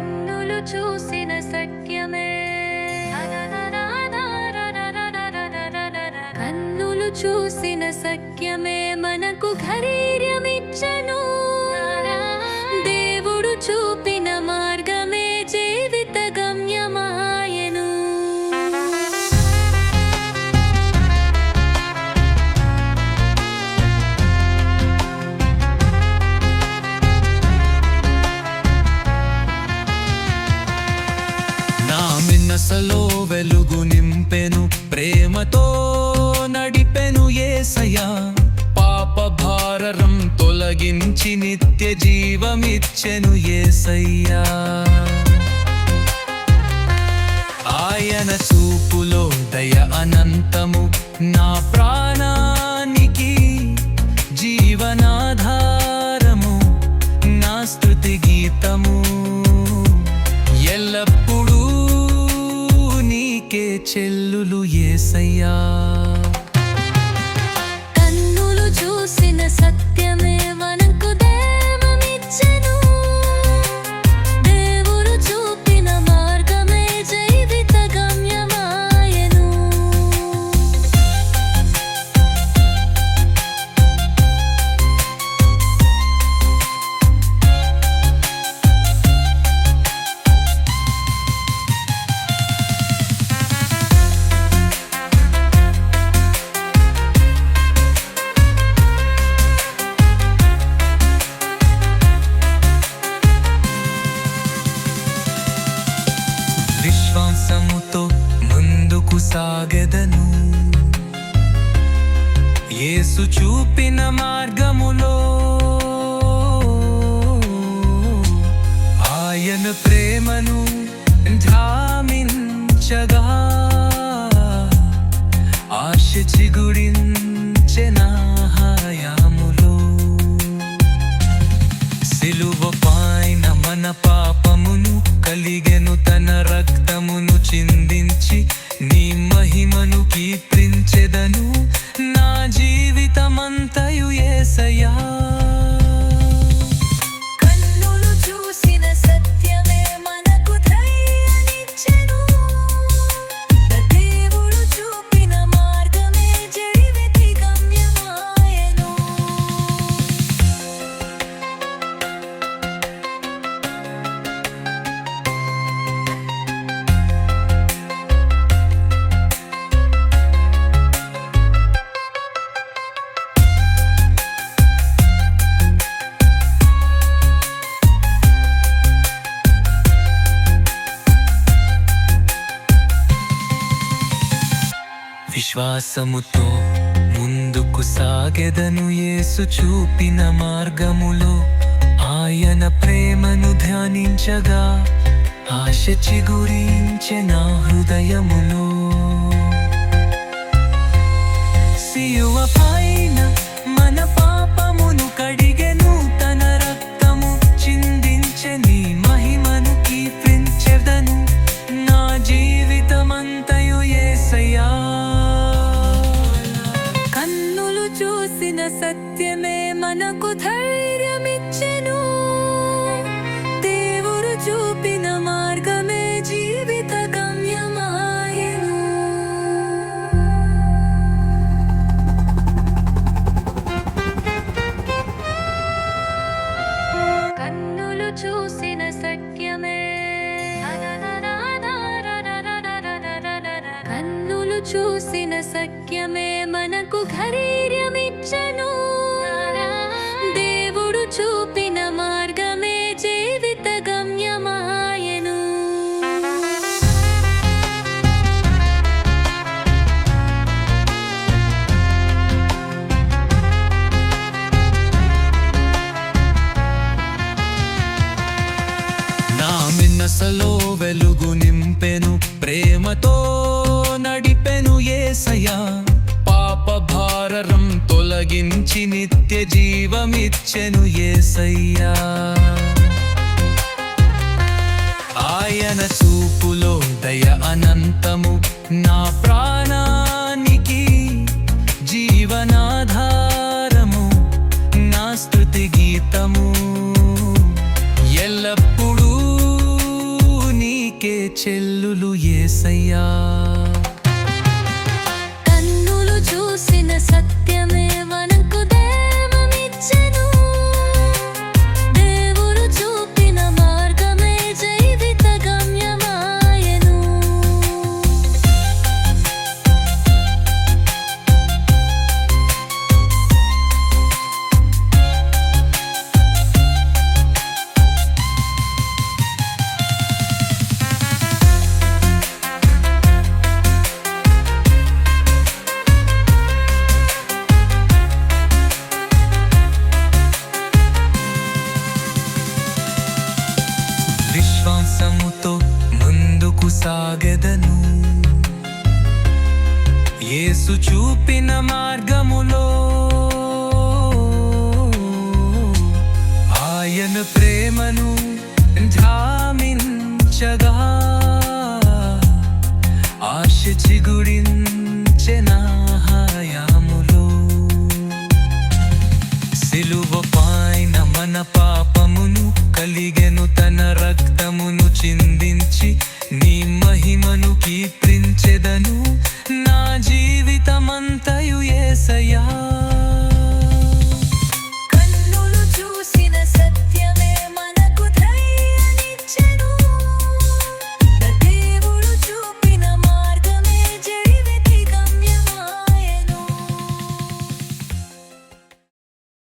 కన్నులు చూసిన సత్యమే కన్నులు చూసిన సత్యమే మనకు ధైర్యమిచ్చెను దేవుడు చూపిన మార్గమే జీవిత గమ్యమాయెను నా మనసులో వెలుగు నింపెను ప్రేమతో నడిపెను యేసయ్యా పాప భారం తొలగించి నిత్య జీవమిచ్చెను యేసయ్యా ఆయన చూపులో దయ అనంతము నా ప్రాణానికి జీవనాధారము నా స్తుతి గీతము ఎల్లప్పుడూ నీకే చెల్లులు యేసయ్యా కన్నులు చూసిన సత్యమే మనకు దైవమిచ్చెను దేవుడు చూపిన మార్గమే జీవిత గమ్యమాయెను విశ్వాసముతో ముందుకు సాగెదను యేసు చూపిన మార్గములో ఆయన ప్రేమను ధ్యానించగా ఆశ చిగురించె నా హయాములో సిలువ పైన మన పాపమును కలిగెను తన రక్తమును చిందించి నీ మహిమను కీర్తించెదను నా జీవితమంతయు యేసయ్యా కన్నులు చూసిన సత్యమే మనకు ధైర్యమిచ్చెను దేవుడు చూపిన మార్గమే జీవిత గమ్యమాయెను విశ్వాసముతో ముందుకు సాగెదను యేసు చూపిన మార్గములో ఆయన ప్రేమను ధ్యానించగా ఆశ చిగురించె నా హృదయములో సిలువ పైన మన పాపమును కడిగెను తన రక్తము చిందించె నీ మహిమను కీర్తించెదను నా జీవితమంతయు యేసయ్యా కన్నులు చూసిన సత్యమే మనకు ధైర్యమిచ్చెను దేవుడు చూపిన మార్గమే జీవిత గమ్యమాయెను కన్నులు చూసిన సత్యమే కన్నులు చూసిన సత్యమే మనకు ధైర్యమిచ్చెను దేవుడు చూపిన మార్గమే జీవిత గమ్యమాయెను నా మనసులో వెలుగు నింపెను ప్రేమతో నడిపెను యేసయ్యా పాప భారం తొలగించి నిత్య జీవమిచ్చెను యేసయ్యా ఆయన చూపులో దయ అనంతము నా ప్రాణానికి జీవనాధారము నా స్తుతి గీతము ఎల్లప్పుడూ యేసయ్యా. కన్నులు చూసిన సత్యమే మనకు దేవమిచ్చెను. దేవుడు చూపిన మార్గమే జీవిత గమ్యమాయెను. విశ్వాసముతో ముందుకు సాగెదను, యేసు చూపిన మార్గములో. ఆయన ప్రేమను ధ్యానించగా ఆశ చిగురించె నా హయాములో. సిలువ పైన మన పాపమును కలిగెను, తన రక్తమును చిందించి నీ మహిమను కీర్తించెదను. నా జీవితం